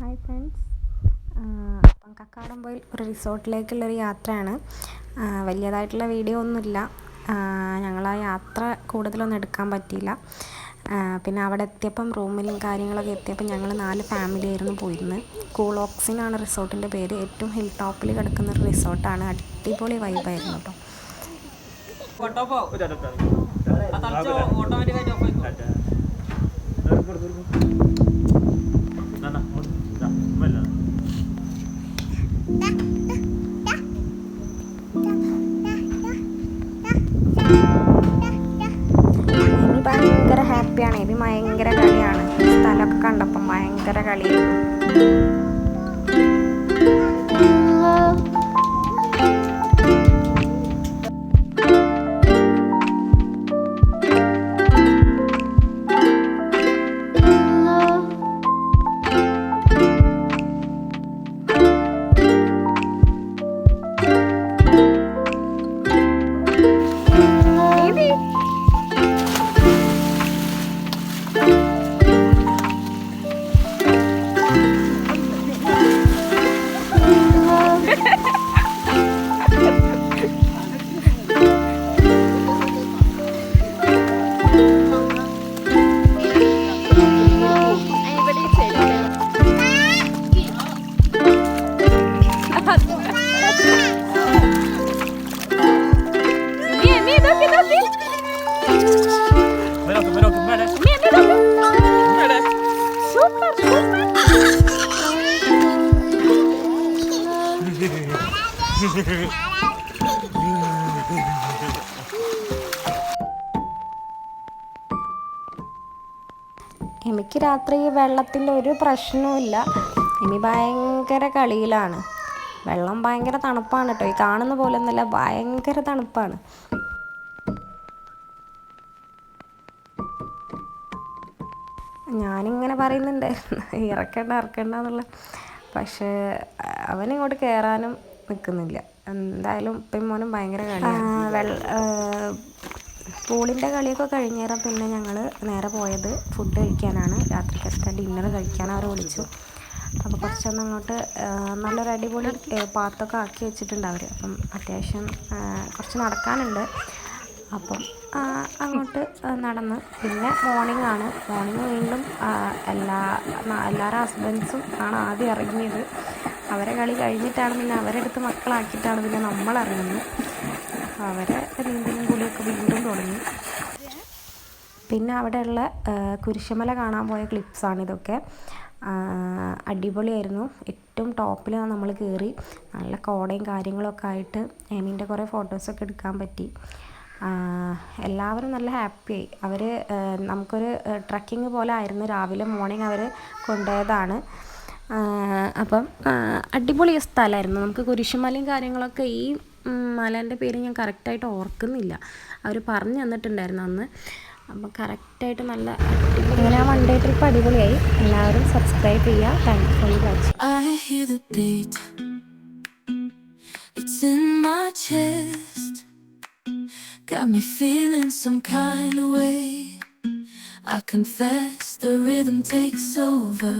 Hi friends, അപ്പം കക്കാടംപൊയിൽ ഒരു റിസോർട്ടിലേക്കുള്ളൊരു യാത്രയാണ്. വലിയതായിട്ടുള്ള വീഡിയോ ഒന്നുമില്ല. ഞങ്ങൾ ആ യാത്ര കൂടുതലൊന്നും എടുക്കാൻ പറ്റിയില്ല. പിന്നെ അവിടെ എത്തിയപ്പം റൂമിലും കാര്യങ്ങളൊക്കെ എത്തിയപ്പം ഞങ്ങൾ 4 ഫാമിലി ആയിരുന്നു പോയിരുന്നത്. കൂളോക്സ് എന്നാണ് റിസോർട്ടിൻ്റെ പേര്. ഏറ്റവും ഹിൽ ടോപ്പിൽ കിടക്കുന്ന ഒരു റിസോർട്ടാണ്. അടിപൊളി വൈബായിരുന്നു കേട്ടോ. ഇനി ഭയങ്കര ഹാപ്പിയാണ്. ഇത് ഭയങ്കര കളിയാണ്. സ്ഥലമൊക്കെ കണ്ടപ്പം ഭയങ്കര കളിയായിരുന്നു. എനിക്ക് രാത്രി വെള്ളത്തിൻ്റെ ഒരു പ്രശ്നവുമില്ല. ഇനി ഭയങ്കര കളിയിലാണ്. വെള്ളം ഭയങ്കര തണുപ്പാണ് കേട്ടോ. ഈ കാണുന്ന പോലെ ഒന്നുമല്ല, ഭയങ്കര തണുപ്പാണ്. ഞാനിങ്ങനെ പറയുന്നുണ്ടായിരുന്നു ഇറക്കണ്ട എന്നുള്ള. പക്ഷേ അവനിങ്ങോട്ട് കയറാനും നിൽക്കുന്നില്ല. എന്തായാലും ഉപ്പയും മോനും ഭയങ്കര കളിയാണ്. പൂളിൻ്റെ കളിയൊക്കെ കഴിഞ്ഞേരം പിന്നെ ഞങ്ങൾ നേരെ പോയത് ഫുഡ് കഴിക്കാനാണ്. രാത്രിക്കത്തെ ഡിന്നർ കഴിക്കാൻ അവരെ വിളിച്ചു. അപ്പോൾ കുറച്ചൊന്നും അങ്ങോട്ട് നല്ലൊരു അടിപൊളി പാത്തൊക്കെ ആക്കി വെച്ചിട്ടുണ്ട് അവർ. അപ്പം അത്യാവശ്യം കുറച്ച് നടക്കാനുണ്ട്. അപ്പം അങ്ങോട്ട് നടന്ന് പിന്നെ മോർണിംഗ് ആണ്. മോർണിംഗ് വീണ്ടും എല്ലാവരുടെ ഹസ്ബൻഡ്സും ആണ് ആദ്യം ഇറങ്ങിയത്. അവരെ കളി കഴിഞ്ഞിട്ടാണ് പിന്നെ അവരെടുത്ത് മക്കളാക്കിയിട്ടാണ് പിന്നെ നമ്മൾ ഇറങ്ങുന്നത്. അപ്പോൾ അവരെ നീന്തലും കൂടിയൊക്കെ വീണ്ടും തുടങ്ങി. പിന്നെ അവിടെയുള്ള കുരിശുമല കാണാൻ പോയ ക്ലിപ്സാണിതൊക്കെ. അടിപൊളിയായിരുന്നു. ഏറ്റവും ടോപ്പിൽ നമ്മൾ കയറി. നല്ല കോടയും കാര്യങ്ങളൊക്കെ ആയിട്ട് എമീൻ്റെ കുറേ ഫോട്ടോസൊക്കെ എടുക്കാൻ പറ്റി. എല്ലാവരും നല്ല ഹാപ്പിയായി. അവർ നമുക്കൊരു ട്രക്കിങ് പോലെ ആയിരുന്നു. രാവിലെ മോർണിംഗ് അവർ കൊണ്ടുപോയതാണ്. അപ്പം അടിപൊളി സ്ഥലമായിരുന്നു. നമുക്ക് കുരിശുമലയും കാര്യങ്ങളൊക്കെ, ഈ മലേൻ്റെ പേര് ഞാൻ കറക്റ്റായിട്ട് ഓർക്കുന്നില്ല, അവർ പറഞ്ഞു തന്നിട്ടുണ്ടായിരുന്നു അന്ന്. അപ്പം കറക്റ്റായിട്ട് നല്ല അങ്ങനെ ആ 1 ഡേ ട്രിപ്പ് അടിപൊളിയായി. എല്ലാവരും സബ്സ്ക്രൈബ് ചെയ്യുക. Thank you for watching. Got me feeling some kind of way. I confess the rhythm takes over.